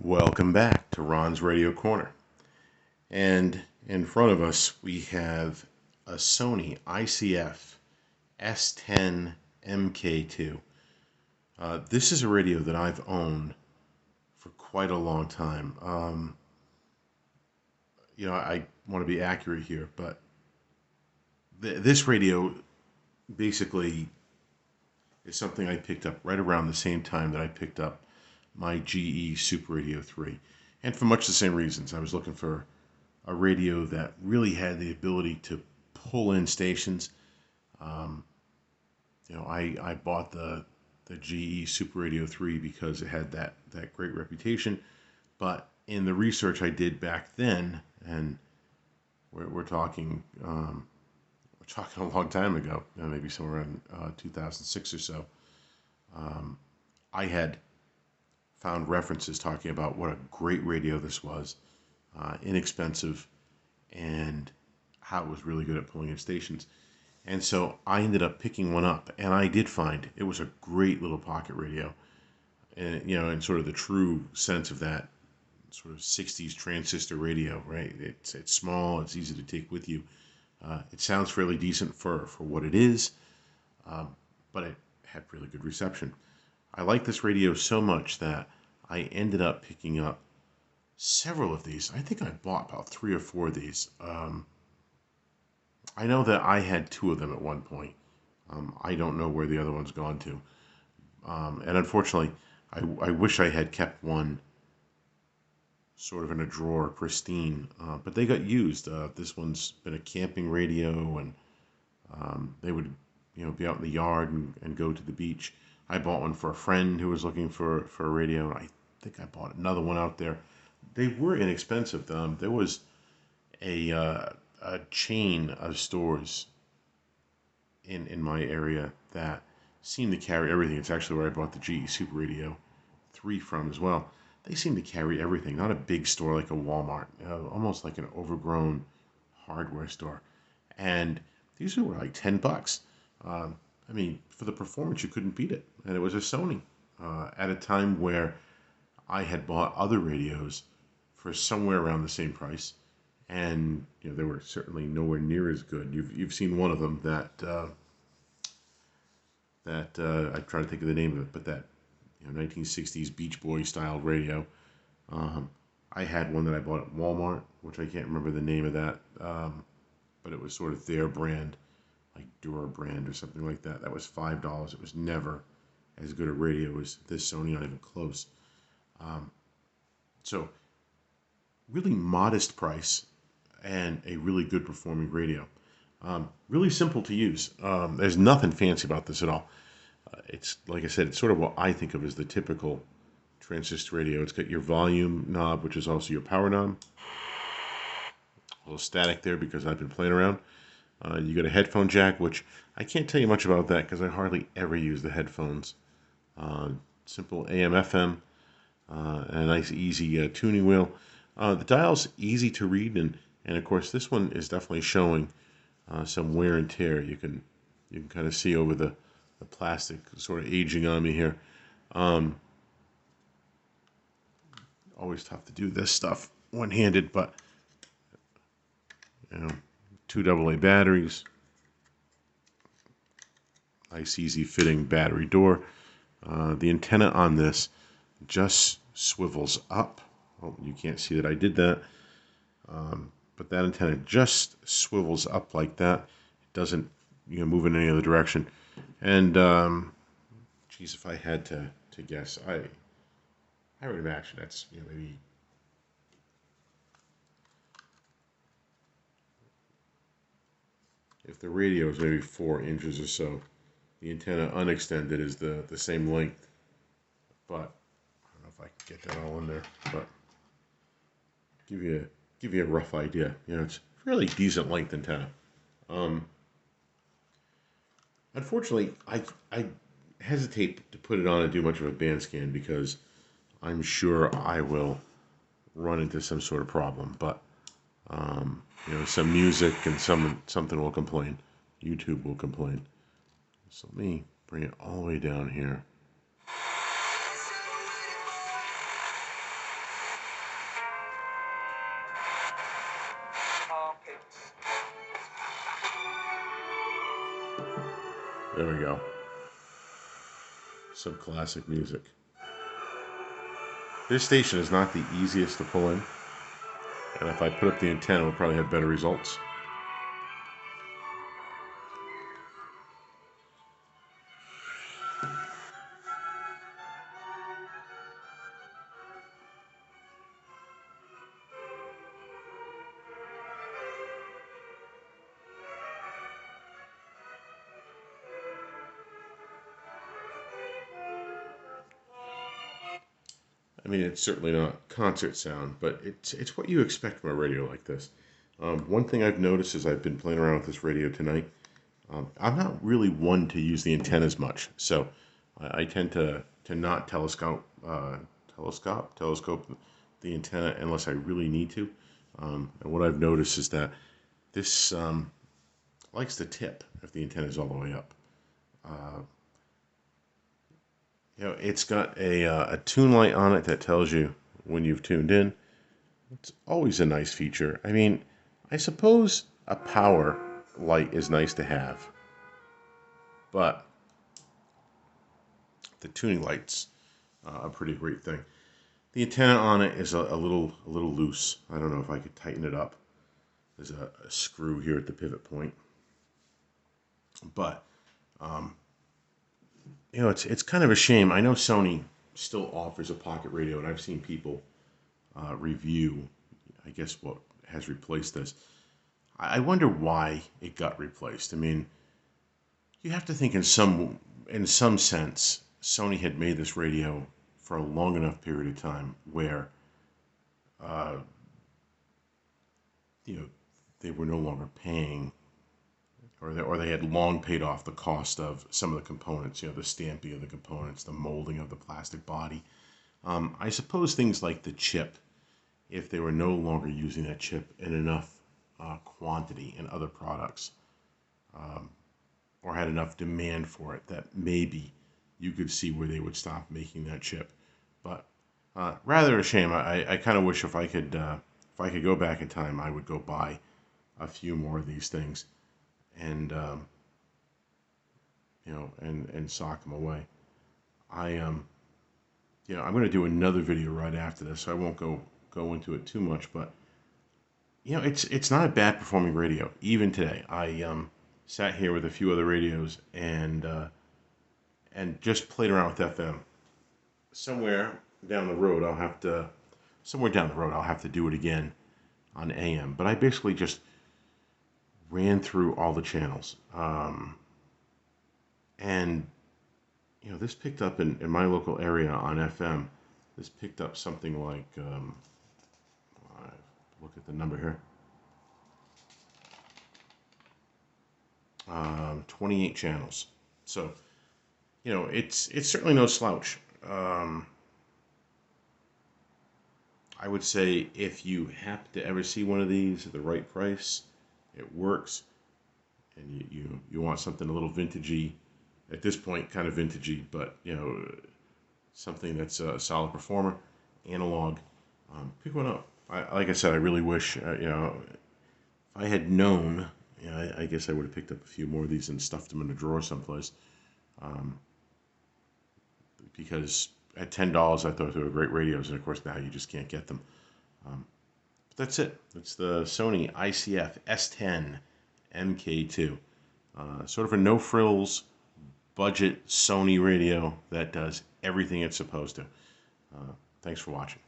Welcome back to Ron's Radio Corner. And in front of us, we have a Sony ICF S10MK2. This is a radio that I've owned for quite a long time. I want to be accurate here, but this radio basically is something I picked up right around the same time that I picked up my GE Superadio III. And for much the same reasons. I was looking for a radio that really had the ability to pull in stations. I bought the GE Superadio III because it had that great reputation. But in the research I did back then, and we're talking a long time ago, maybe somewhere around 2006 or so, I had found references talking about what a great radio this was, inexpensive, and how it was really good at pulling in stations. And so I ended up picking one up, and I did find it was a great little pocket radio, and in sort of the true sense of that sort of '60s transistor radio, right? It's small, it's easy to take with you. It sounds fairly decent for what it is, but it had really good reception. I like this radio so much that I ended up picking up several of these. I think I bought about 3 or 4 of these. I know that I had 2 of them at one point. I don't know where the other one's gone to. And unfortunately, I wish I had kept one sort of in a drawer, pristine. But they got used. This one's been a camping radio, and they would, be out in the yard and go to the beach. I bought one for a friend who was looking for a radio. I think I bought another one out there. They were inexpensive. There was a chain of stores in my area that seemed to carry everything. It's actually where I bought the GE Superadio III from as well. They seem to carry everything. Not a big store like a Walmart, almost like an overgrown hardware store. And these were like $10. For the performance, you couldn't beat it. And it was a Sony at a time where I had bought other radios for somewhere around the same price, and they were certainly nowhere near as good. You've seen one of them that I try to think of the name of it, but that 1960s Beach Boy style radio. I had one that I bought at Walmart, which I can't remember the name of that, but it was sort of their brand, like Dura brand or something like that. That was $5. It was never as good a radio as this Sony, not even close. So really modest price and a really good performing radio. Really simple to use. There's nothing fancy about this at all. It's, like I said, it's sort of what I think of as the typical transistor radio. It's got your volume knob, which is also your power knob. A little static there because I've been playing around. You got a headphone jack, which I can't tell you much about that because I hardly ever use the headphones. Simple AM/FM, a nice easy tuning wheel. The dial's easy to read, and of course this one is definitely showing some wear and tear. You can kind of see over the plastic sort of aging on me here. Always tough to do this stuff one-handed, but 2 AA batteries, nice easy fitting battery door. The antenna on this just swivels up. Oh, you can't see that I did that, but that antenna just swivels up like that. It doesn't move in any other direction. And geez, if I had to guess, I would imagine that's maybe if the radio is maybe 4 inches or so, the antenna unextended is the same length. But I don't know if I can get that all in there, but give you a rough idea. It's a fairly decent length antenna. Unfortunately, I hesitate to put it on and do much of a band scan because I'm sure I will run into some sort of problem. But some music and something will complain. YouTube will complain. So let me bring it all the way down here. There we go. Some classic music. This station is not the easiest to pull in, and if I put up the antenna, we'll probably have better results. I mean, it's certainly not concert sound, but it's what you expect from a radio like this. One thing I've noticed as I've been playing around with this radio tonight, I'm not really one to use the antennas much, so I tend to not telescope the antenna unless I really need to. And what I've noticed is that this likes to tip if the antenna is all the way up. Uh, it's got a tune light on it that tells you when you've tuned in. It's always a nice feature. I mean, I suppose a power light is nice to have, but the tuning light's a pretty great thing. The antenna on it is a little loose. I don't know if I could tighten it up. There's a screw here at the pivot point, but it's kind of a shame. I know Sony still offers a pocket radio, and I've seen people review, I guess, what has replaced this. I wonder why it got replaced. I mean, you have to think in some sense, Sony had made this radio for a long enough period of time where, uh, you know, they were no longer paying, or they had long paid off the cost of some of the components, the stamping of the components, the molding of the plastic body. I suppose things like the chip, if they were no longer using that chip in enough quantity in other products, or had enough demand for it, that maybe you could see where they would stop making that chip. But rather a shame. I kind of wish if I could go back in time, I would go buy a few more of these things and and sock them away. I'm going to do another video right after this, so I won't go into it too much. But it's not a bad performing radio even today. I sat here with a few other radios and just played around with FM. Somewhere down the road, I'll have to do it again on AM. But I basically just ran through all the channels. And this picked up in my local area on FM. This picked up something like, look at the number here, 28 channels. So, it's certainly no slouch. I would say if you happen to ever see one of these at the right price, it works, and you want something a little vintagey, at this point kind of vintagey, but something that's a solid performer, analog, pick one up. Like I said, I really wish if I had known, I guess I would have picked up a few more of these and stuffed them in a drawer someplace, because at $10 I thought they were great radios, and of course now you just can't get them. But that's it. It's the Sony ICF S10MK2, sort of a no frills budget Sony radio that does everything it's supposed to. Thanks for watching.